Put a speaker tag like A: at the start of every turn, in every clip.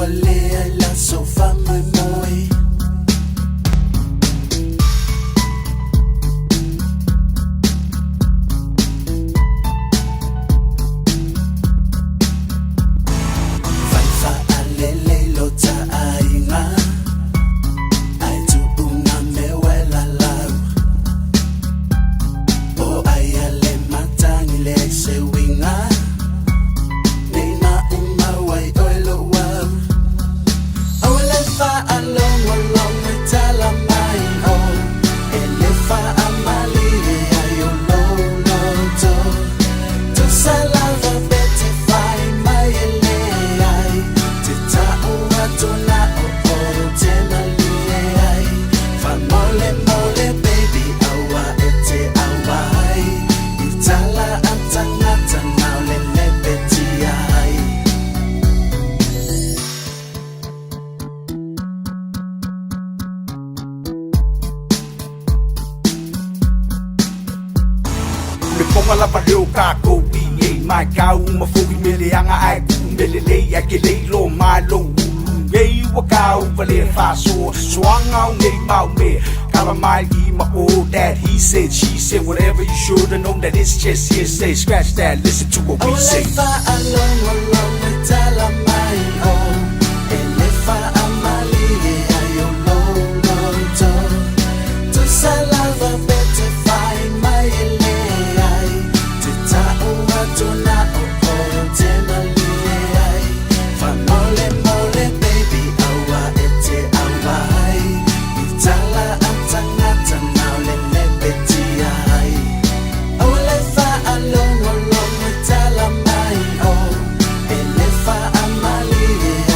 A: lea la sofa muy muy. Falfa alele lo ta ainga. Ai tu una me wela lau. O ai ale matangi le se winga. Along me tala mai o elefa amali ayo lo to salava bete fai mai ele ai te ta ua tona o te mali ai fa mole baby awa ete awa ai itala antanga tana le beti ai.
B: Ponga la pareo kako e mai kau ma foki mele anga ai ku mele le ya ke le lo malo ei wa kau vale faso swanga nei mau me kala mai I ma oh that he said she said whatever you should have known that it's just hearsay scratch that listen to what we say
A: along me tala mai oh elefa amali ayo lo to salava bete fai mai ele tona o te mali ai fa mole baby awa ete awa ai itala antanga tana le beti ai ole fa along me tala mai o elefa amali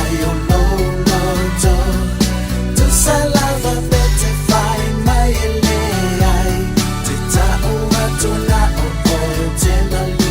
A: ayo lo to salava bete fai mai ele ai te ta ua tona o te mali.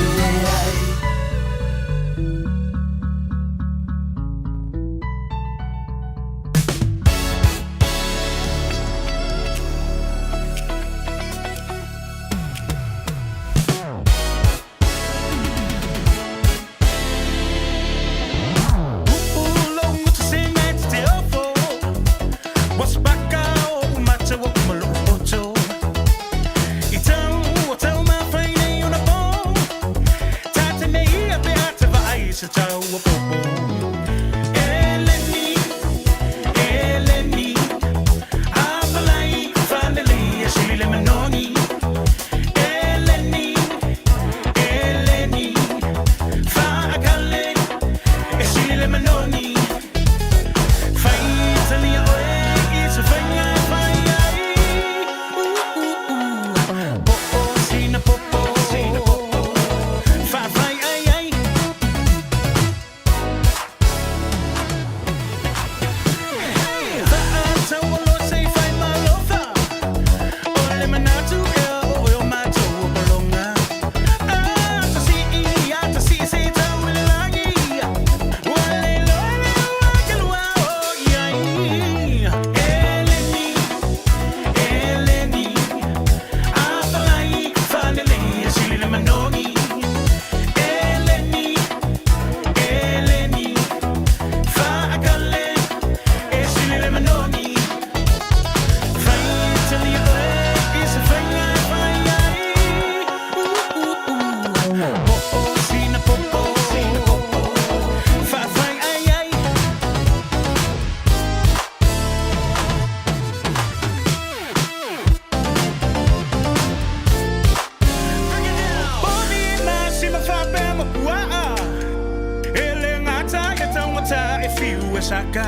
C: Saka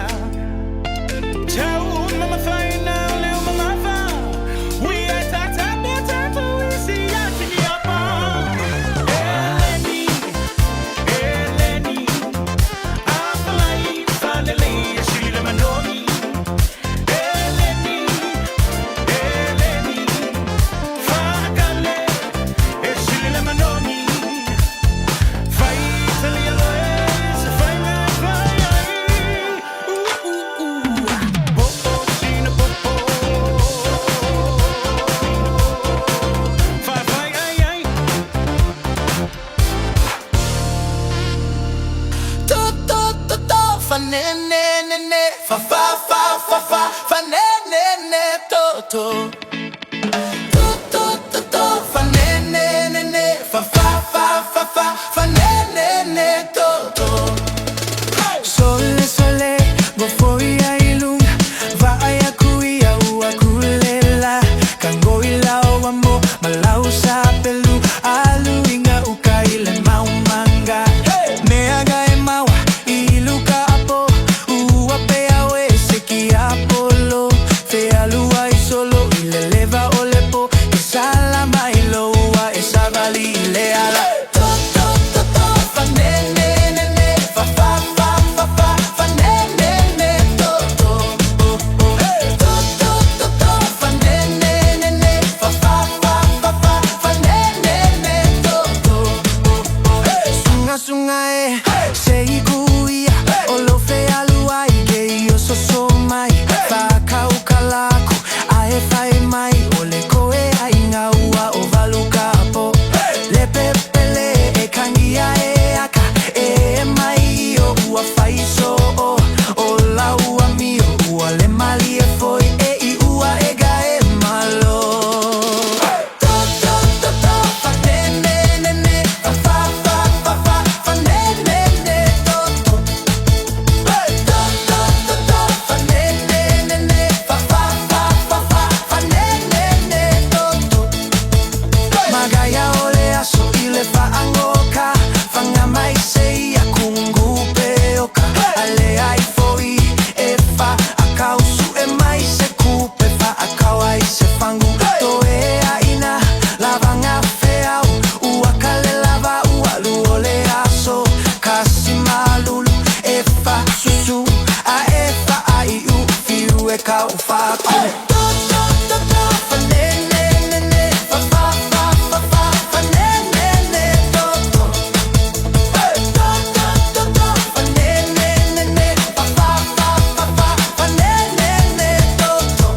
C: tell mama fine now little mama fa we are tata to we see ya tiki apa Eleni aflai finally she le manoni Eleni fakale she le manoni finally Popo,
A: ne ne ne fa fa fa fa fa fa ne ne ne to to to to to to fa ne ne ne ne fa fa fa fa fa fa ne ne ne to to
D: Sole sole go foi a iluna va a kuia ua kulela kango ila o amo malau sa pelu alu inga ukaile mau manga me aga e maua iluka apo ua pe awe seki apolo fe alua I solo ile leva olepo e sala mai loa e savali le ala
A: to to to to fa ne ne ne ne fa fa fa fa fa fa ne ne ne to to to to to to fa ne ne ne ne fa fa fa fa fa fa ne ne ne to to
D: Sunga sunga sei kuia olo fe alua I ke io so mai fa kau kalaku ae fai mai ole koe ai ngā ua o valuka po le pepele e kangia e aka e mai o ua fai so o la ua mio ua le mali e foi e I ua e ga e malo
A: to to to to fa ne ne ne ne fa fa fa fa fa fa ne ne ne to to to to to fa ne ne ne ne fa fa fa fa fa fa ne ne ne to to
D: Magaya ole aso ile fa angoka Fanga mai sei a kungu peoka Ale ai foi e fa akausu e mai se kupe fa akawai se fangu To e aina lavanga feau Ua kale lava ua luole aso Kasi malulu e fa susu A e fa ai u fiu e kau faku
A: to to to to fa ne ne ne ne fa fa fa fa fa fa ne ne ne to to to to to fa ne ne ne ne fa fa fa fa fa fa ne ne ne to to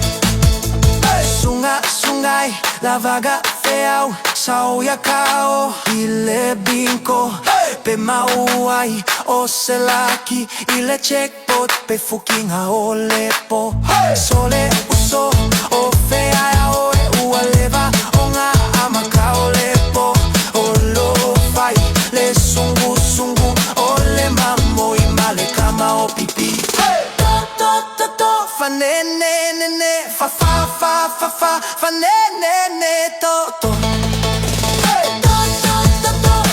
D: Sunga sungai la vaga feau Sao ya kao ile binko Pe mauai o selaki ile checkpot pe fucking a olepo Sole uso o fea o e ua leva onga amaka olepo O lo fai le sungu sungu o le mamo I male kama o pipi
A: to
D: Fa ne ne ne ne fa fa fa fa fa fa ne ne ne to to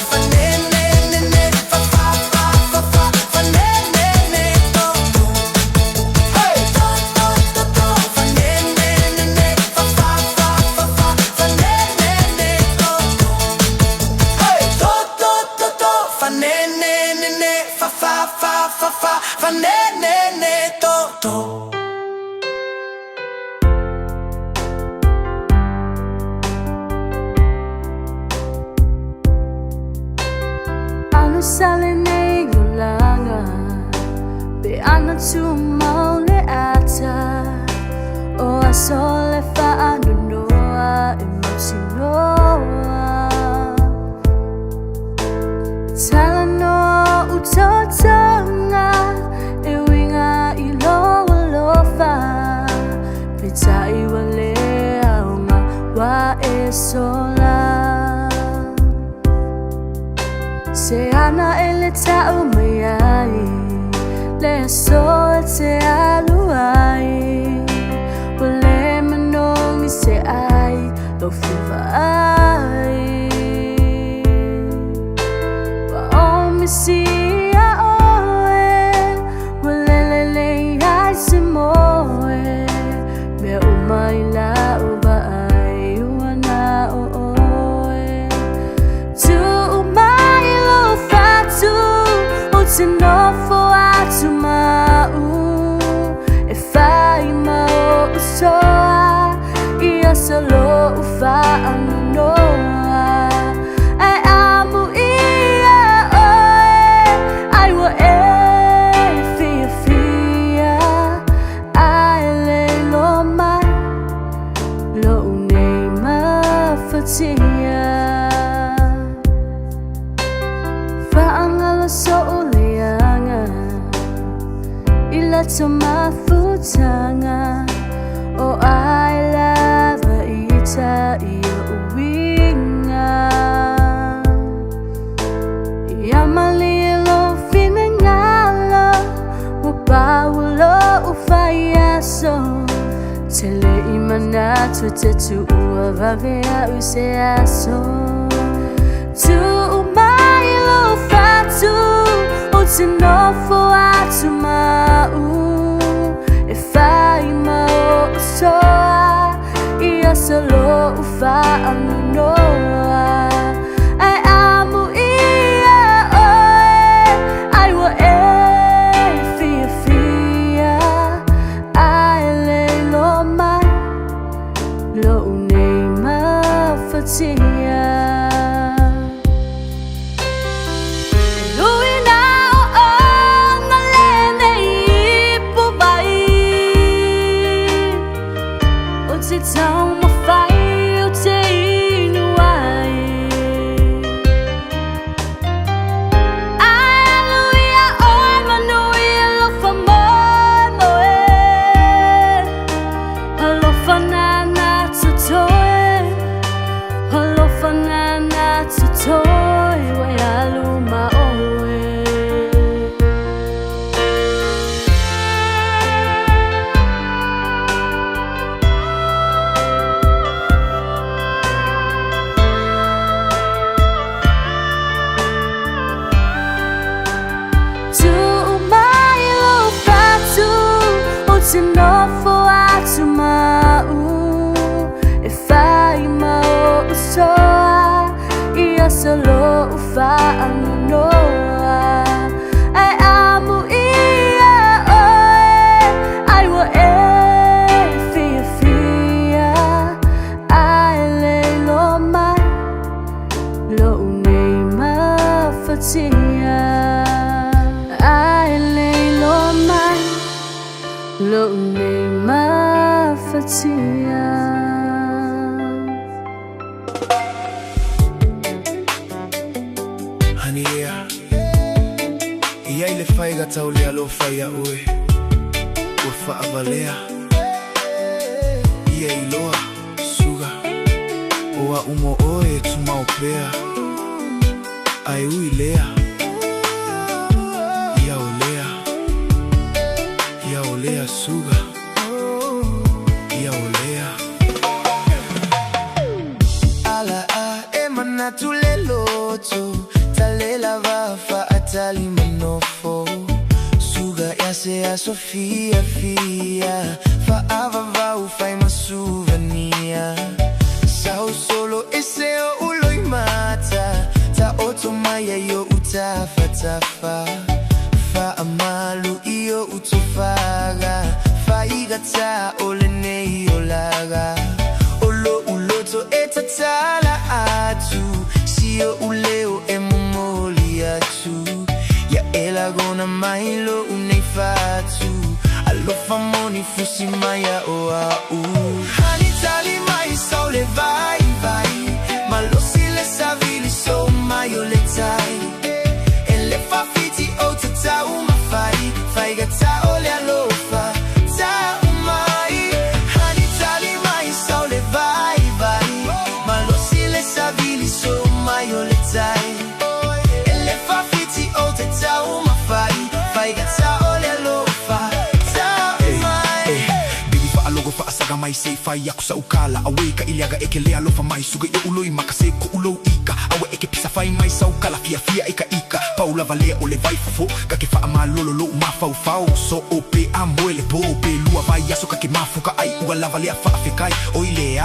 A: fa ne ne ne ne fa fa fa fa fa fa ne ne ne to to fa ne ne ne ne fa fa fa fa fa fa ne ne ne to to
D: fa ne ne ne ne fa fa fa fa fa fa ne ne ne to to
E: Anu salene yulanga Be anu tu maule ata O asole fa anu noa Emosi noa Tala noa utotanga E winga ilo alofa Pita iwale aunga wa e sola Se ana ele tau mai Le so te aluai Wale manongi se ai Lo fiva ai Wa omi si a oe Wale le ai se moe Me umai la uba ai Uana o oe Tu umai lo fatu O te nofo atu mau E fai mau usoa Ia solo ufa anu noa Ai amu ia oe ilato mafutanga o ai lava ita ia uwinga yamalilo finangalo wapaulo ufayaso tele imana tutetu uavavea useaso tu umailo fatu utinofo atumau efaima o usoa ia solo ufa anunoa ai amu ia oe ai wa fia fia ai leilo mai lo unema fatia Tão uma fai eu tenho aí Aleluia oi manuia lo famoi moe Halo fanana tutoe Halo fanana tutoe Wai aluma oe Sinofo atumau efaima o usoa ia solo ufa anunoa ai amu ia oe ai wa fia fia ai leilo mai lo unema fatia ai leilo mai lo unema fatia
D: Hania ia ile faiga taulea lo faia oe ufa avalea ia iloa suga oa umo oe tumaopea ai uilea ia olea ia olea suga ia olea ala a emana tuleloto talela vafa atali manofo suga ya sea sofia fia fa avava ufai masuvania sao solo eseo uloi mata ta otomaya yo utafatafa fa amalu iyo utofaga fa igata olene olaga olo uloto etatala atu sio uleo emomoli atu ya elagona mailo uneifatu alofa moni fusi maya oa hani tali mai saule vai vai malosile savili so mayo letai ele fafiti otata umafai faigata ole alofa ta umai hani tali mai saule vai vai malosile savili so mayo letai ele fafiti otata umafai faigata ole alofa ta umai baby fa alogo fa asaga mai sei fai akusa ukala aweka iliaga ekele alofa mai suga yo uloi makase ko ulo ika awe eke pisa fai mai sau kala fia fia ika ika paula valea ole vai fofo kake fa amalolo lo mafau fau so ope amoele po ope lua vai yaso kake mafuka ai ua valea fa afekai oile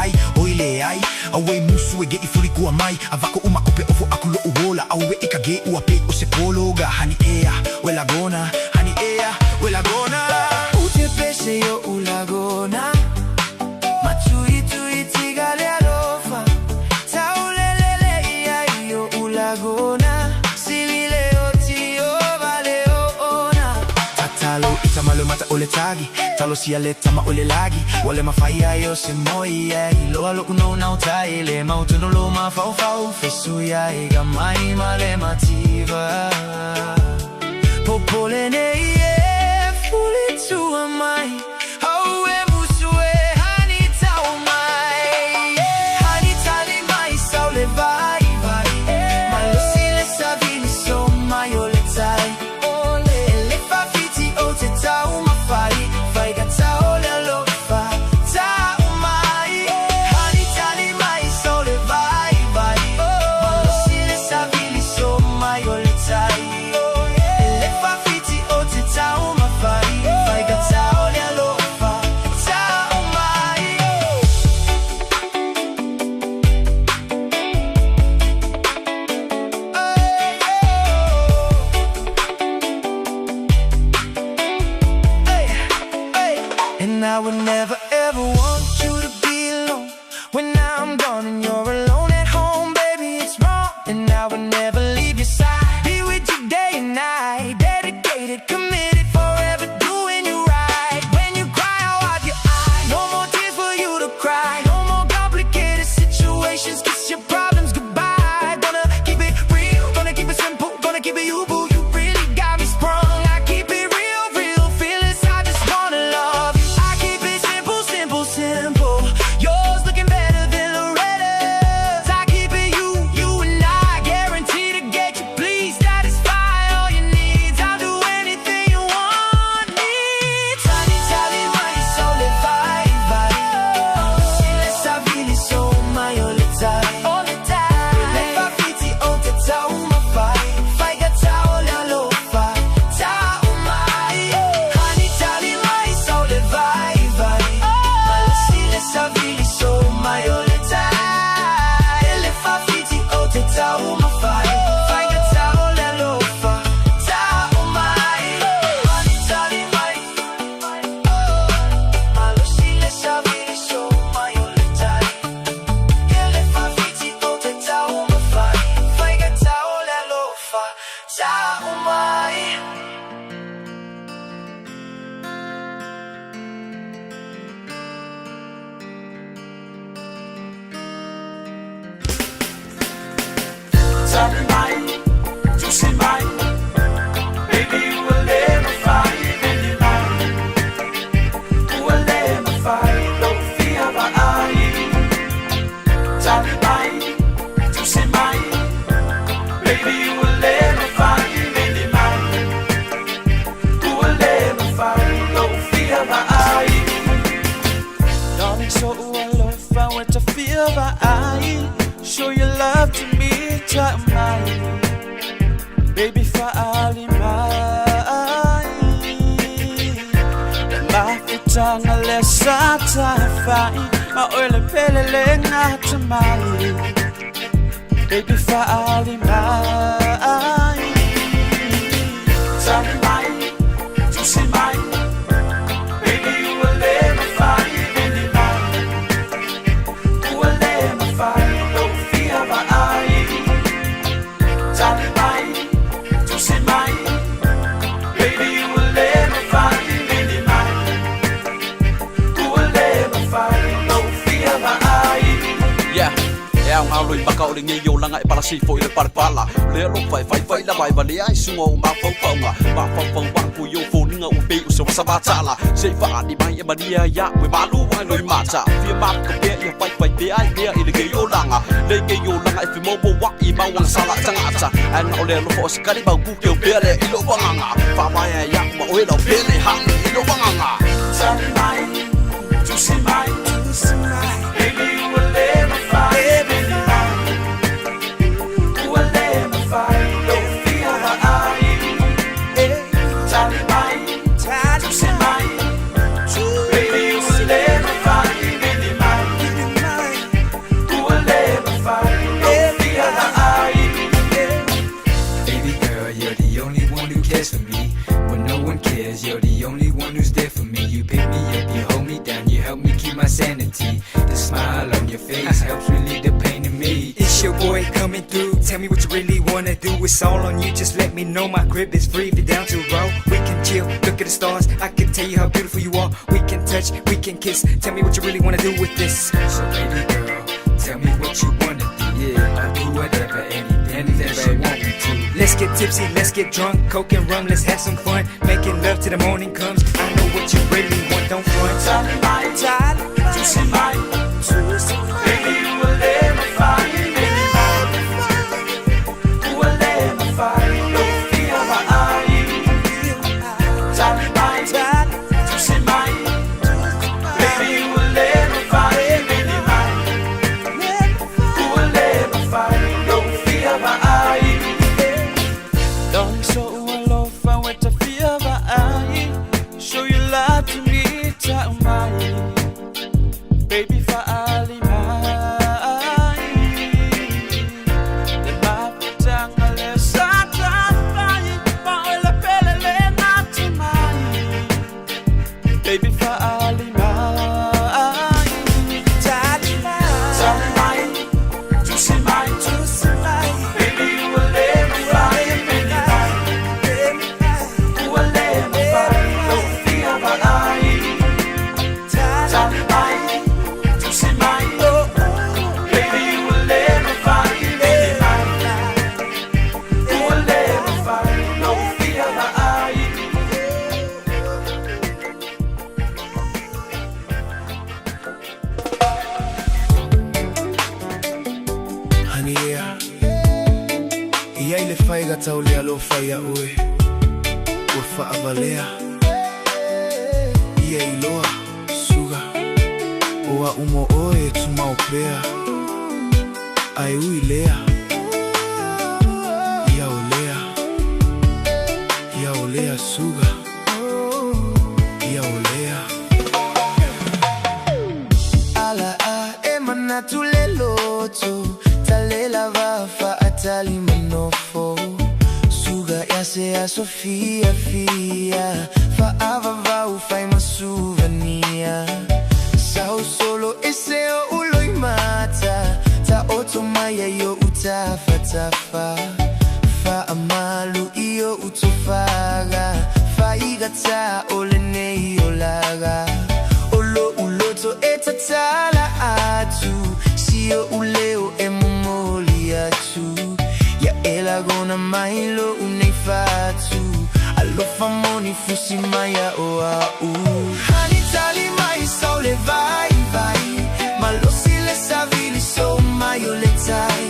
D: ai awe musu ege ifuri kua mai avako uma kope ofo akulo uola awe ika ge uape o se pologa hani ea welagona hani ea welagona ute pese yo ulagona matui tui tigale alofa taulelele ia yo ulagona silile otio valeo ona tatalo itamalo mata ole tagi talo siale tama ole lagi wale mafaya yo se moi lo alo uno na utaile mautuno lo mafau fau fesu ya ega mai male mativa popole ne fuli suamai Haue musue hani tau mai Hani tali mai saule vai vai Malosile savili so mai ole tai Ele fa fiti o te tau mawhai Vai ka tau le alofa tau mai Hani tali mai saule vai vai Malosile savili so mai ole tai Ele fa fiti o te tau mawhai Vai ka tau le alofa tau mai And I would never ever want you to be alone When I'm gone and you're alone at home, baby, it's wrong And I would never leave your side Be with you day and night Dedicated, committed, forever doing you right When you cry, I'll wipe your eyes No more tears for you to cry No more complicated situations Kiss your problems goodbye Gonna keep it real, gonna keep it simple Gonna keep it you, boo, you really got me sprung I keep it real, real feelings I just wanna love you I keep it simple, simple, simple Yours looking better than Loretta's I keep it you, you and I Guarantee to get you, please satisfy all your needs I'll do anything you want me Tali, tali, mai sole vai, vai Sile savili so mai ole tai Ole tai Le fa fiti o te tau mawhai Whai ka tau le alofa tau mai Hani tali mai sole vai, vai Malosile savili so mai ole tai Ele fa fiti o te tau mawhai Whai ka tau le alofa tau mai Hani tali mai Malosile savili so mai ole tai Ele fa fiti o te tau mawhai Whai ka tau le alofa tau mai
B: Tell me mine, to see mine. Baby, you will never find any line. You will never find no fear but I. Tell me mine, to see mine. Baby, you will never find any line. You will never find no fear but I.
C: Darling, so I love I want to feel my eye. Show your love to me, try mine. Baby, faali mai. Mafutanga lesa tafai. Maole pelele ngata mai. Baby, faali mai.
B: Tell me mine, to see mine. Baby, you will never find any line. You will never find no fear but I. Tell me mine, to see mine. Baby, you will never find any line. You will never find no fear but I.
F: Yeah, eo ngau lui baka o le ngi yo langa e pala sifo i le parpala le lo fai fai fai la vai vale ai sunga o ma fau fau ma fau wa ku yo fo ninga u pe u so sa ba tala sei fa ni mai e mania ya we ma lu wa lui mata fi ma ka pe ya fai fai pe ai pe i le ngi yo langa e fi mo bo wa i ma wang sala tanga ata an o le lo fo skali ba ku yo pe le i lo wanga fa ma ya ma o lo pe le hang i lo wanga.
B: Tell me mine, to see mine. Baby, you will never find any line. You will never find no fear but I. Tell me mine, to see mine. Baby, you will never find any line. You will never find no fear but I.
G: Baby girl, you're the only one who cares for me. When no one cares, you're the only one who's there for me. You pick me up, you hold me down, you help me keep my sanity. The smile on your face helps relieve the pain in me. It's your boy coming through, tell me what you really wanna do. It's all on you, just let me know my crib is free. If you're down to roll, we can chill, look at the stars. I can tell you how beautiful you are. We can touch, we can kiss. Tell me what you really wanna do with this. So baby girl, tell me what you wanna do. Yeah, I'll do whatever, anything that you want me to. Let's get tipsy, let's get drunk, coke and rum, let's have some fun. Making love till the morning comes. I know what
C: baby fa'ali mai. Tali mai, juicy mai, baby you will let me find, baby mai, you will let me find, no fear but I. Tali mai, juicy mai, baby you will let me find, baby mai, you will let me find, no fear but I.
D: Hania ia i le whaiga tau le alo whaia ue ua whaavalea ia i loa suga ua umo oe tumau pea ai ui lea ia o lea suga ia o lea ala a e manatu le loto talela vafa atali manofo suga ya se a Sofia fia fa ava vau fai ma souvenir sao solo ese o uloi mata ta oto maya yo utafa tafa fa amalu io utofaga fa igata ole nei olaga olo uloto etatala atu sio uleo emoli atu ya elagona mailo unefatu alofa moni fusi maya o au hani tali mai sole vai vai malosi le savili so mayo le tai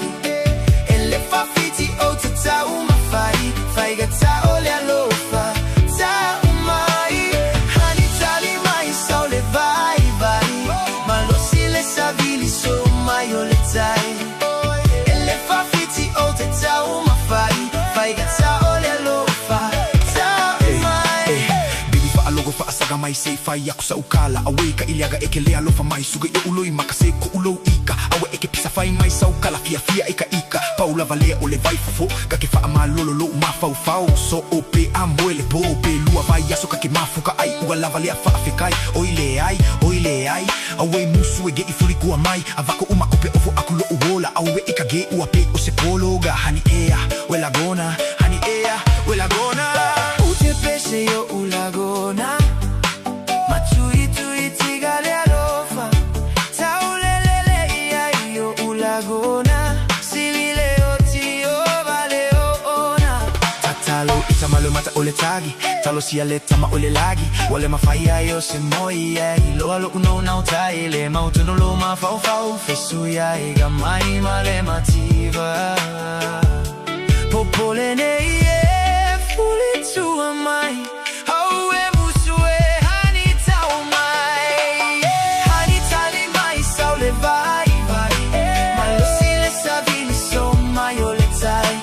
D: ele fa fiti o tata uma fai gata ole alofa ta umai hani tali mai sole vai vai malosi le savili so mayo le tai ele fa fiti o tata uma fai gata ole alofa ta umai baby fa alogo fa asaga mai sei fai aku sa ukala awe ka iliaga eke le alofa mai suga yo uloi makase ko ulo ika awe eke pisa fai mai sa ukala fia ika paula valea ole vai fofo ka ke fa malolo lo ma fau so ope amoele bo pe lua vai aso ka ke mafuka ai ua la valea fa afekai oile ai awe musu ege ifuri ku mai avako uma kope ofo akulo uola awe ika ge ua pe o se pologa hani ea welagona hani ea welagona ute pese yo ulagona matui tui tigale alofa taulelele ia yo ulagona Malo mata ole tagi talo sia le tama ole lagi wale mafaya yo se moi lo alo uno na utai le mautu no lo ma fau fesu ya iga mai male mativa popole ne fully to mai hawe musue hani tau mai hani tali mai saule vai malo sile savini so mai ole tai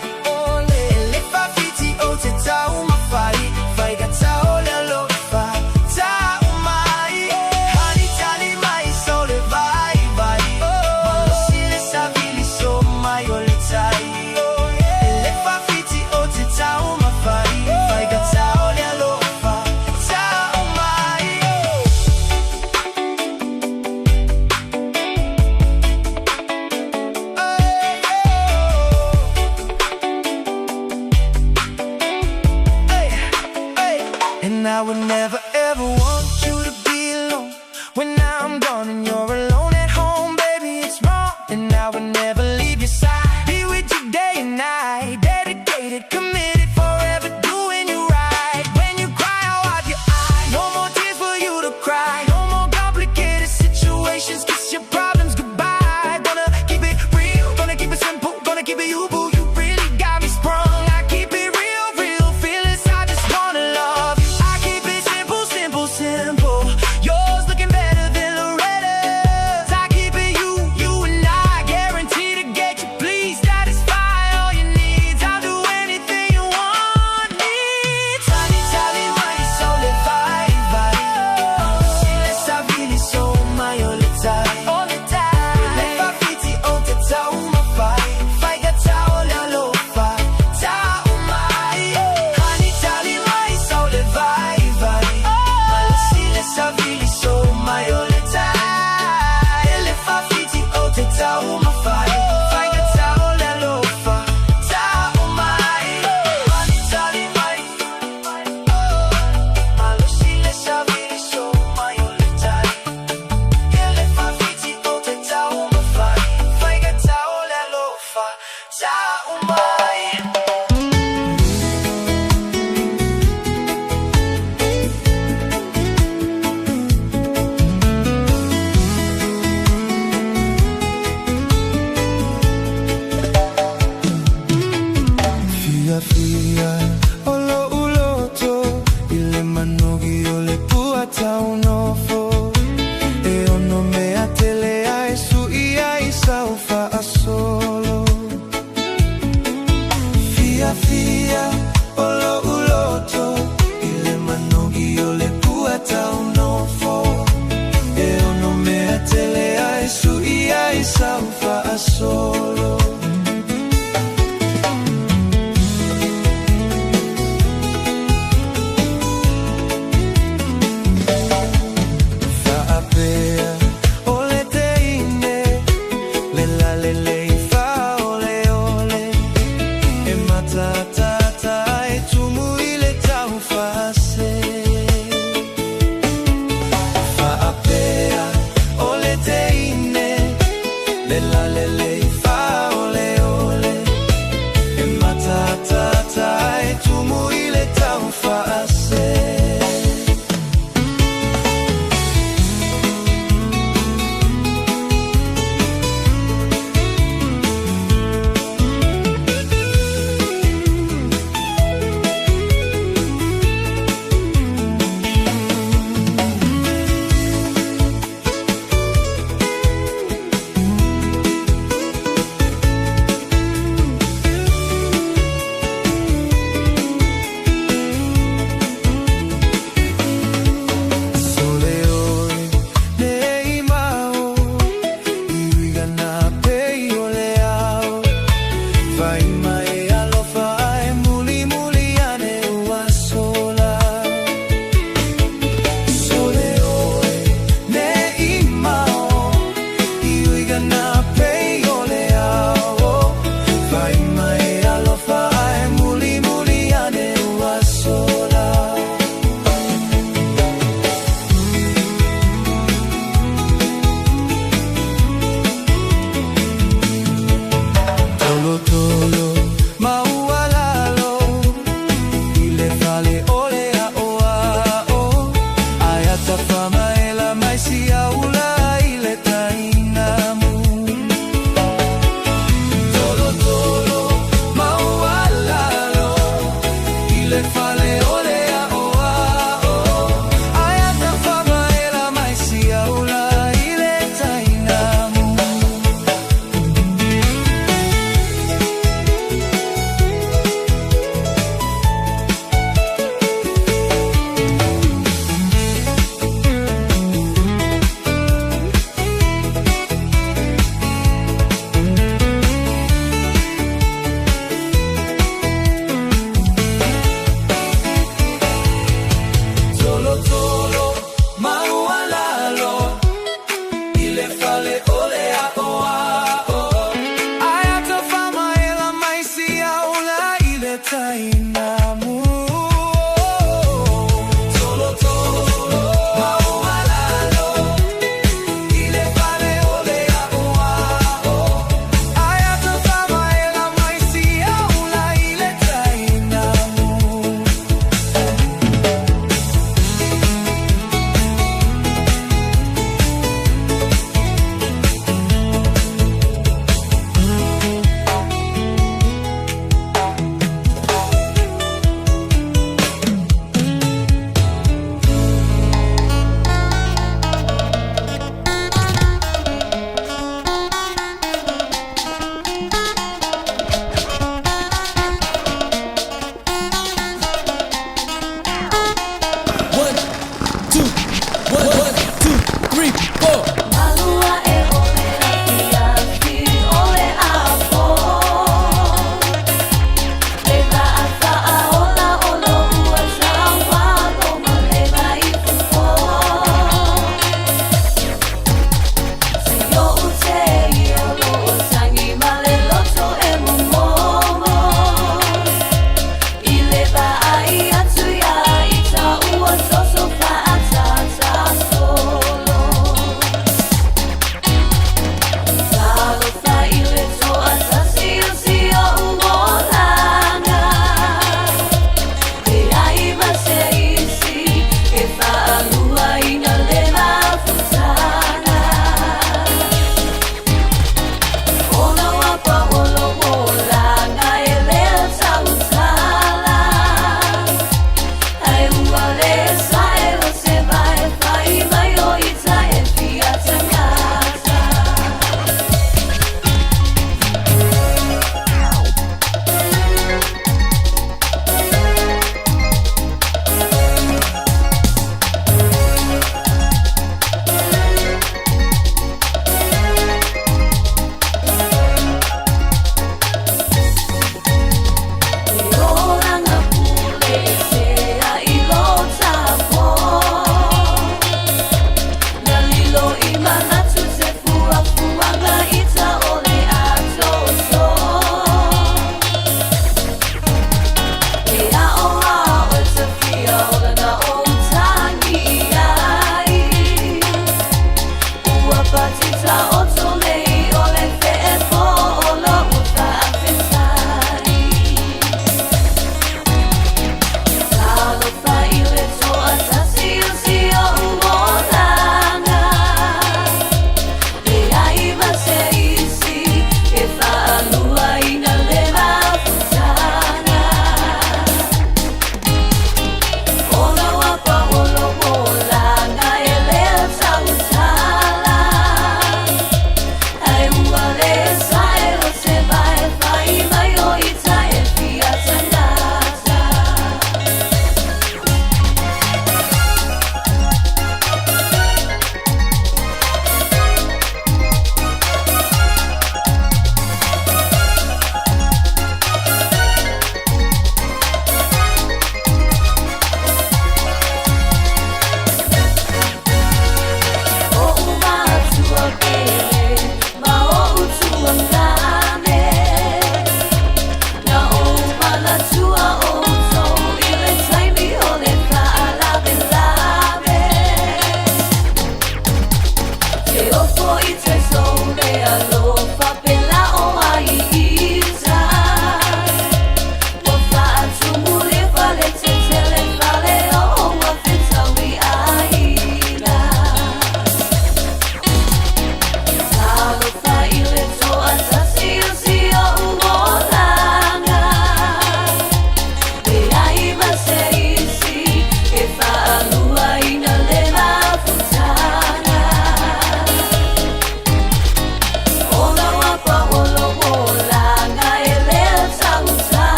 D: I would never ever want you to be alone. When I'm gone and you're alone at home, baby, it's wrong. And I would never leave your side. Be with you day and night, dedicated, committed, forever doing you right. When you cry, I'll wipe your eyes. No more tears for you to cry. No more complicated situations. Kiss your problems goodbye. Gonna keep it real, gonna keep it simple, gonna keep it you, boo. You really got me sprung. I keep it real, feelings. I just wanna love you. I keep it simple, simple, simple. from